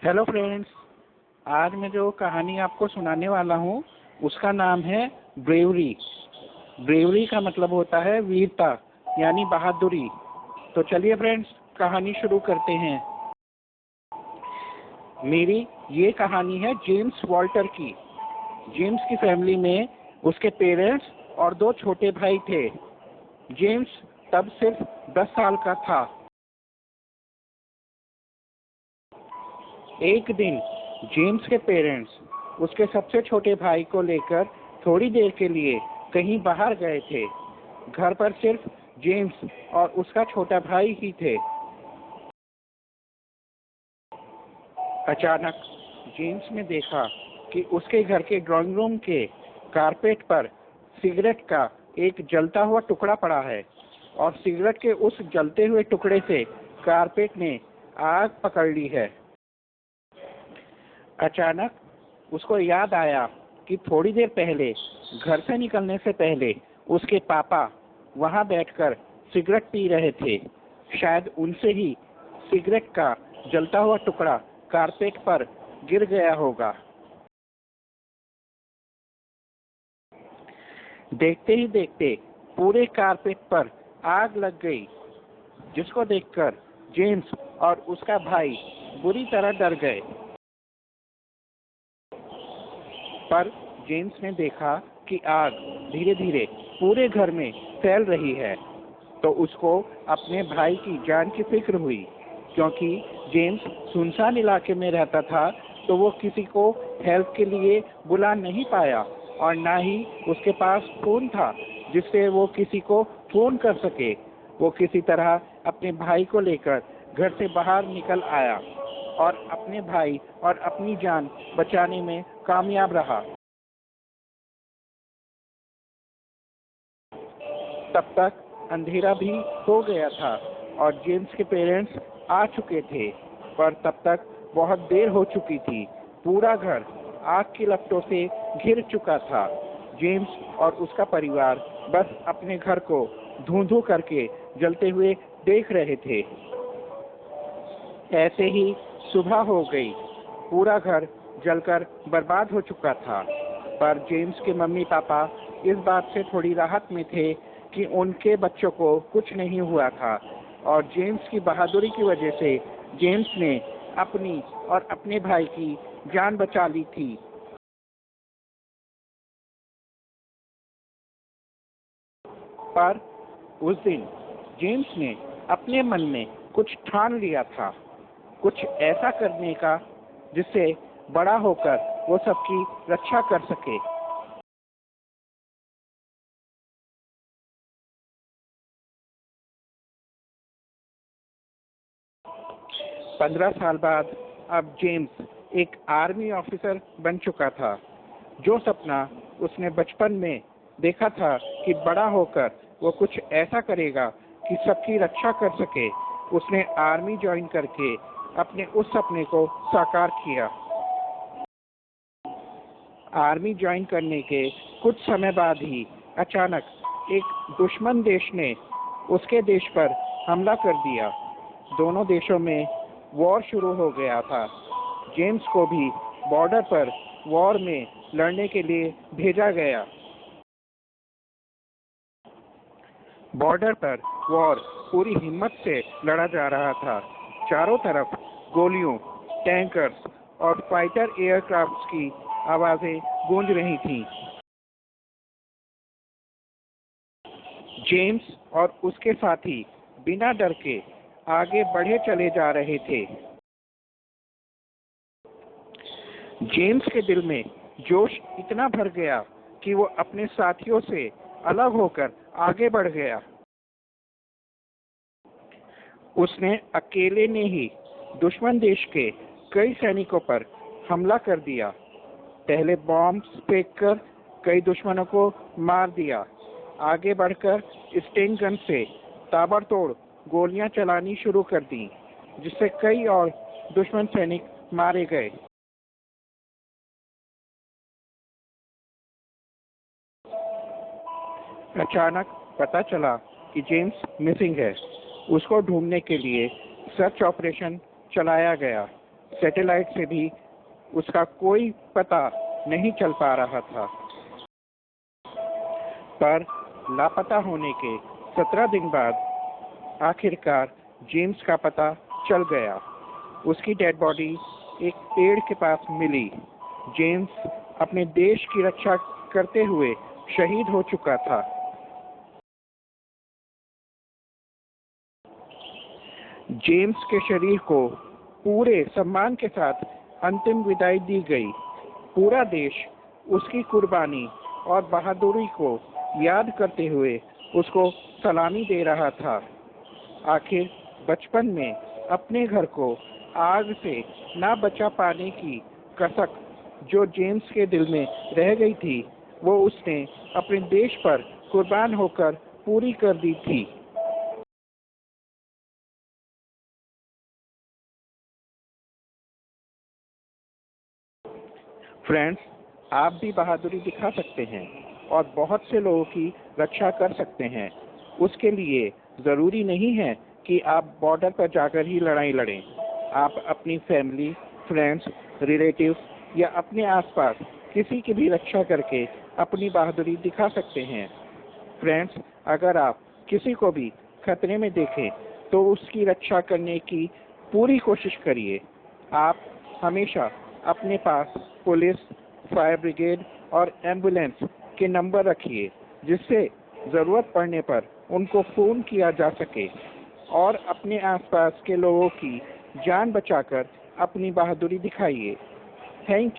Hello friends, आज मैं जो कहानी आपको सुनाने वाला हूँ उसका नाम है ब्रेवरी। ब्रेवरी का मतलब होता है वीरता यानी बहादुरी। तो चलिए फ्रेंड्स, कहानी शुरू करते हैं। मेरी ये कहानी है जेम्स वॉल्टर की। जेम्स की फैमिली में उसके पेरेंट्स और 2 छोटे भाई थे। जेम्स तब सिर्फ 10 साल का था। एक दिन जेम्स के पेरेंट्स उसके सबसे छोटे भाई को लेकर थोड़ी देर के लिए कहीं बाहर गए थे। घर पर सिर्फ जेम्स और उसका छोटा भाई ही थे। अचानक जेम्स ने देखा कि उसके घर के ड्राइंग रूम के कारपेट पर सिगरेट का एक जलता हुआ टुकड़ा पड़ा है और सिगरेट के उस जलते हुए टुकड़े से कारपेट ने आग पकड़ ली है। अचानक उसको याद आया कि थोड़ी देर पहले घर से निकलने से पहले उसके पापा वहां बैठकर सिगरेट पी रहे थे। शायद उनसे ही सिगरेट का जलता हुआ टुकड़ा कारपेट पर गिर गया होगा। देखते ही देखते पूरे कारपेट पर आग लग गई, जिसको देखकर जेम्स और उसका भाई बुरी तरह डर गए। पर जेम्स ने देखा कि आग धीरे धीरे पूरे घर में फैल रही है, तो उसको अपने भाई की जान की फिक्र हुई। क्योंकि जेम्स सुनसान इलाके में रहता था, तो वो किसी को हेल्प के लिए बुला नहीं पाया और ना ही उसके पास फोन था जिससे वो किसी को फोन कर सके। वो किसी तरह अपने भाई को लेकर घर से बाहर निकल आया और अपने भाई और अपनी जान बचाने में कामयाब रहा। तब तक अंधेरा भी हो गया था और जेम्स के पेरेंट्स आ चुके थे, पर तब तक बहुत देर हो चुकी थी। पूरा घर आग की लपटों से घिर चुका था। जेम्स और उसका परिवार बस अपने घर को धुंधु करके जलते हुए देख रहे थे। ऐसे ही सुबह हो गई। पूरा घर जलकर बर्बाद हो चुका था, पर जेम्स के मम्मी पापा इस बात से थोड़ी राहत में थे कि उनके बच्चों को कुछ नहीं हुआ था और जेम्स की बहादुरी की वजह से जेम्स ने अपनी और अपने भाई की जान बचा ली थी। पर उस दिन जेम्स ने अपने मन में कुछ ठान लिया था, कुछ ऐसा करने का जिससे बड़ा होकर वो सबकी रक्षा कर सके। 15 साल बाद अब जेम्स एक आर्मी ऑफिसर बन चुका था। जो सपना उसने बचपन में देखा था कि बड़ा होकर वो कुछ ऐसा करेगा कि सबकी रक्षा कर सके, उसने आर्मी ज्वाइन करके अपने उस सपने को साकार किया। आर्मी ज्वाइन करने के कुछ समय बाद ही अचानक एक दुश्मन देश ने उसके देश पर हमला कर दिया। दोनों देशों में वॉर शुरू हो गया था। जेम्स को भी बॉर्डर पर वॉर में लड़ने के लिए भेजा गया। बॉर्डर पर वॉर पूरी हिम्मत से लड़ा जा रहा था। चारों तरफ गोलियों, टैंकर्स और फाइटर एयरक्राफ्ट्स की आवाजें गूंज रही थीं। जेम्स और उसके साथी बिना डर के आगे बढ़े चले जा रहे थे। जेम्स के दिल में जोश इतना भर गया कि वो अपने साथियों से अलग होकर आगे बढ़ गया। उसने अकेले ने ही दुश्मन देश के कई सैनिकों पर हमला कर दिया। पहले बॉम्ब फेंककर कई दुश्मनों को मार दिया। आगे बढ़कर स्टिंग गन से ताबड़तोड़ गोलियां चलानी शुरू कर दी, जिससे कई और दुश्मन सैनिक मारे गए। अचानक पता चला कि जेम्स मिसिंग है। उसको ढूंढने के लिए सर्च ऑपरेशन चलाया गया, सैटेलाइट से भी उसका कोई पता नहीं चल पा रहा था। पर लापता होने के 17 दिन बाद आखिरकार जेम्स का पता चल गया। उसकी डेड बॉडी एक पेड़ के पास मिली। जेम्स अपने देश की रक्षा करते हुए शहीद हो चुका था। जेम्स के शरीर को पूरे सम्मान के साथ अंतिम विदाई दी गई। पूरा देश उसकी कुर्बानी और बहादुरी को याद करते हुए उसको सलामी दे रहा था। आखिर बचपन में अपने घर को आग से ना बचा पाने की कसक जो जेम्स के दिल में रह गई थी, वो उसने अपने देश पर कुर्बान होकर पूरी कर दी थी। फ्रेंड्स, आप भी बहादुरी दिखा सकते हैं और बहुत से लोगों की रक्षा कर सकते हैं। उसके लिए ज़रूरी नहीं है कि आप बॉर्डर पर जाकर ही लड़ाई लड़ें। आप अपनी फैमिली, फ्रेंड्स, रिलेटिव्स या अपने आसपास किसी की भी रक्षा करके अपनी बहादुरी दिखा सकते हैं। फ्रेंड्स, अगर आप किसी को भी खतरे में देखें तो उसकी रक्षा करने की पूरी कोशिश करिए। आप हमेशा अपने पास पुलिस, फायर ब्रिगेड और एम्बुलेंस के नंबर रखिए, जिससे ज़रूरत पड़ने पर उनको फ़ोन किया जा सके और अपने आसपास के लोगों की जान बचाकर अपनी बहादुरी दिखाइए। थैंक